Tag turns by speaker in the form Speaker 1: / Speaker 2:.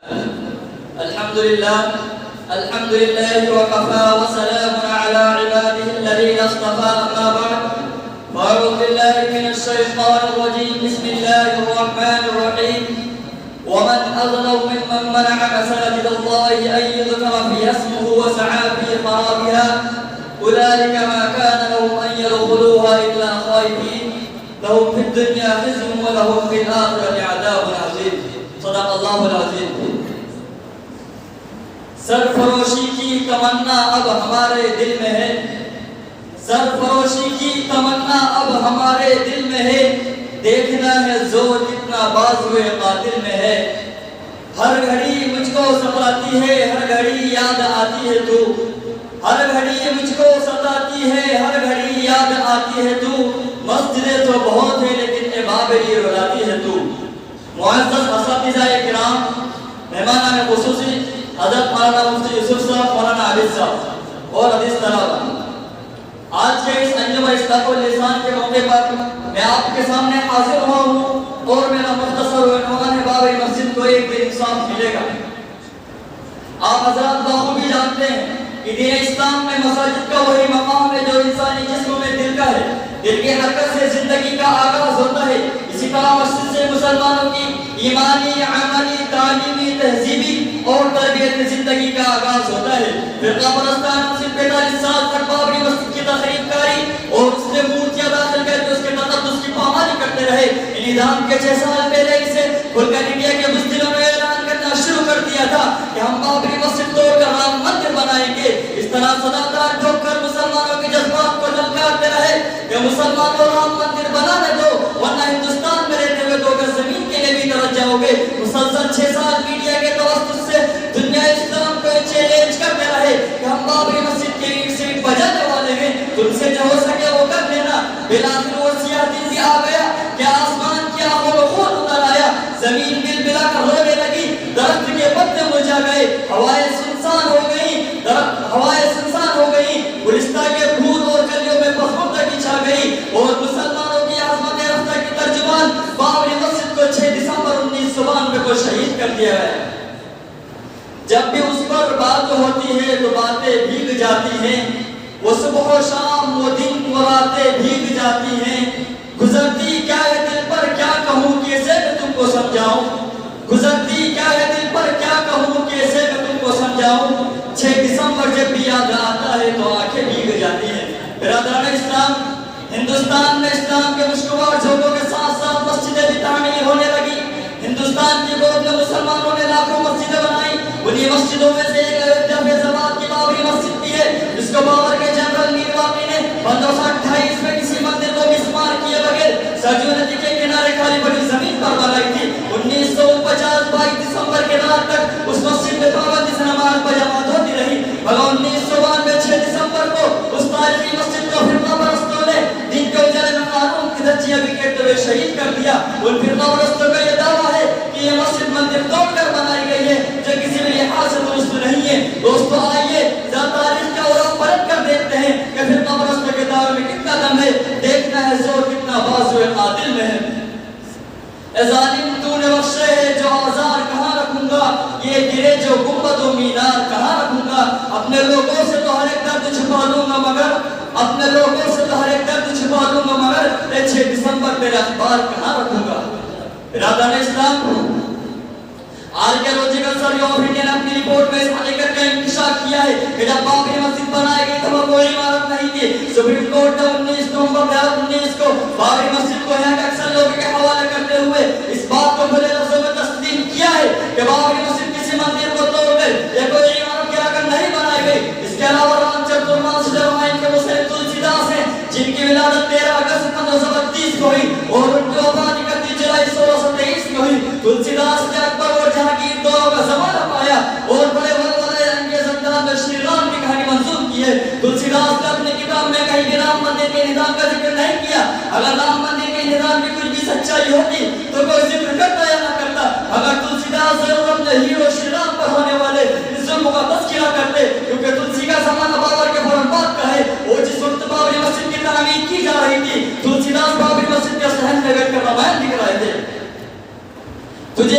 Speaker 1: الحمد لله وكفى وسلام على عباده الذين اصطفى أما بعد فأعوذ بالله من الشيطان الرجيم بسم الله الرحمن الرحيم ومن أظلم ممن منع مساجد الله أن يذكر فيها اسمه وسعى في خرابها أولئك ما كان لهم أن يدخلوها إلا خائفين لهم في الدنيا خزي ولهم في الآخرة عذاب عظيم صدق الله العظيم. سرفروشی کی تمنا اب ہمارے دل میں ہے، سرفروشی کی تمنا اب ہمارے دل میں ہے، دیکھنا ہے زور کتنا بازوئے قاتل میں ہے. ہر گھڑی مجھ کو ستاتی ہے، ہر گھڑی یاد آتی ہے تو، ہر گھڑی مجھ کو ستاتی ہے، ہر گھڑی یاد آتی ہے تو، مسجدیں تو بہت ہے لیکن ابابری رلاتی ہے تو. معزز اساتذہ کرام، مہمانان خصوصی حضرت مولانا مفتی یوسف صاحب، مولانا عابد صاحب اور حدیث طلبہ، آج کے اس انجم اصلاح اللسان کے موقع پر میں آپ کے سامنے حاضر ہوا ہوں اور میرا مختصر عنوان ہے باب مسجد کو ایک دن انصاف ملے گا. آپ حضرات بخوبی جانتے ہیں کہ دین اسلام میں مساجد کا وہی مقام ہے جو انسانی جسم میں دل کا ہے. دل کی حرکت سے زندگی کا آغاز ہوتا ہے. اسی طرح مسجد سے مسلمانوں کی ایمانی، عملی، تعلیمی، تہذیبی اور تربیت زندگی کا آغاز ہوتا ہے. فرقہ پرستان سے 45 سال تک بابری مسجد کی تخریب کاری اور اس نے مورتیاں داخل کر کے اس کے تقدس کی پامالی کرتے رہے. نظام کے 6 سال پہلے اسے کھل کر انڈیا کے بزدلوں میں اعلان کرنا شروع کر دیا تھا کہ ہم بابری مسجد توڑ کر رام مندر بنائیں گے. اس طرح صداقت ٹھوک کر مسلمانوں کے جذبات کو للکارتے رہے کہ مسلمانوں رام مندر بنانے دو ورنہ ہندوستان میں رہتے ہوئے 2 گز زمین کے لیے بھی درج جاؤ گے. مسلسل 6 سال میڈیا کے توسط سے دنیا اسلام کو چیلنج کرتے رہے کہ ہم بابری مسجد کے اینٹ سے اینٹ بجانے والے ہیں، تم سے جو ہو سکے وہ کر لینا. بالآخر وہ سیاہ دن بھی آ گیا کہ آسمان کی آنکھوں میں خون اتر آیا، زمین بل بلا کر رونے لگی، درخت کے پتے مرجھا گئے، ہوائیں سنسان ہو گئی، ہوائیں سنسان ہو گئی، گلستہ کے پھول اور کلیوں میں پسماندگی چھا گئی اور مسلمانوں کی عظمت رفتہ کی ترجمان بابری مسجد کو 6 دسمبر 1992 کو شہید کر دیا ہے. جب بھی اس پر بات ہوتی ہے تو باتیں بھیگ جاتی ہیں، وہ صبح و شام وہ دن وہ راتیں بھیگ جاتی ہیں. گزرتی کیا ہے دل پر کیا کہوں کیسے میں تم کو سمجھاؤں، گزرتی کیا ہے دل پر کیا کہوں کیسے میں تم کو سمجھاؤں. 6 دسمبر جب بھی یاد آتا ہے تو آنکھیں بھیگ جاتی ہیں. برادران اسلام، ہندوستان میں اسلام کے مشکوار جھوٹوں کے ساتھ ساتھ مسجدیں بھی تعمیر ہونے لگی. ہندوستان کی گود میں مسلمانوں نے لاکھوں مسجدیں بنائی. انہی مسجدوں میں سے ایک ایودھیا فیض آباد کی بابری مسجد بھی ہے جس کو بابر کے جنرل میر واقعی نے 1528 میں کسی مندر کو مسمار کیے بغیر سرجو ندی کے کنارے خالی پڑی زمین پر بنائی تھی. 1949 22 دسمبر کے رات تک اس مسجد میں پابندی سے نماز بجماعت ہوتی رہی. مگر 1992 6 دسمبر کو اس تاریخی مسجد کو فرقہ پرستوں نے دن کے اجالے میں قانون کی دھجیاں بکھیرتے ہوئے شہید کر دیا. ان فرقہ پرستوں کا یہ دعویٰ ہے کہ یہ مسجد مندر توڑ کر بنائی گئی ہے جو کسی بھی لحاظ سے درست نہیں ہے. دوستو آئیے تاریخ کا اور پلٹ کر دیکھتے ہیں کہ فرقہ پرستوں کے دعوے میں کتنا دم ہے، دیکھنا ہے زور کتنا بازوئے قاتل میں ہے. اے ظالم تو نے بخشے ہے جو آزار کہاں رکھوں گا، یہ گرے جو گنبد و مینار کہاں رکھوں گا. اپنے لوگوں سے تو ہر ایک درد چھپا لوں گا مگر اپنے لوگوں سے تو ہر ایک درد چھپا لوں گا مگر 6 دسمبر میرے اخبار کہاں رکھوں گا. برادران اسلام، آرکیولوجیکل سروے آف انڈیا نے اپنی رپورٹ میں اس حقیقت کا انکشاف کیا ہے کہ جب بابری مسجد بنائی گئی تو وہ کوئی عمارت نہیں تھی. سپریم کورٹ نے 19 نومبر 2019 کو بابری مسجد کو یہاں کے اکثر لوگوں کے حوالے کرتے ہوئے اس بات کو کھلے لفظوں میں تسلیم کیا ہے کہ بابری مسجد کسی مندر کو توڑ کر یا کوئی عمارت گرا کر نہیں بنائی گئی. اس کے علاوہ رام چترمان سے جرمائن کے مسلم تلسی داس ہیں جن کی ولادت 13 اگست 1532 کو ہوئی اور ان کی وفات 31 جولائی 1623 کو ہوئی. تلسی داس نے اکبر اور جہانگیر دونوں کا زمانہ پایا اور بڑے ولولہ انگیز انداز میں شری رام کی کہانی منظور کی ہے. تلسی داس نے اپنے کتاب میں کہیں بھی رام مندر کے نظام کا ذکر نہیں کیا. اگر رام مندر کے نظام میں کچھ بھی سچائی ہوتی تو کوئی ذکر کرتا یا نہ کرتا. اگر تلسی داس ضرور اپنے ہیرو شری رام پر ہونے والے اس ظلم کا تذکرہ کرتے کیونکہ تلسی کا زمانہ بابر کے فوراً بعد کا ہے اور جس وقت بابری مسجد کی تعمیر کی جا رہی تھی تلسی داس بابری مسجد کے صحن میں بیٹھ کر رامائن لکھ رہے تھے. تجھے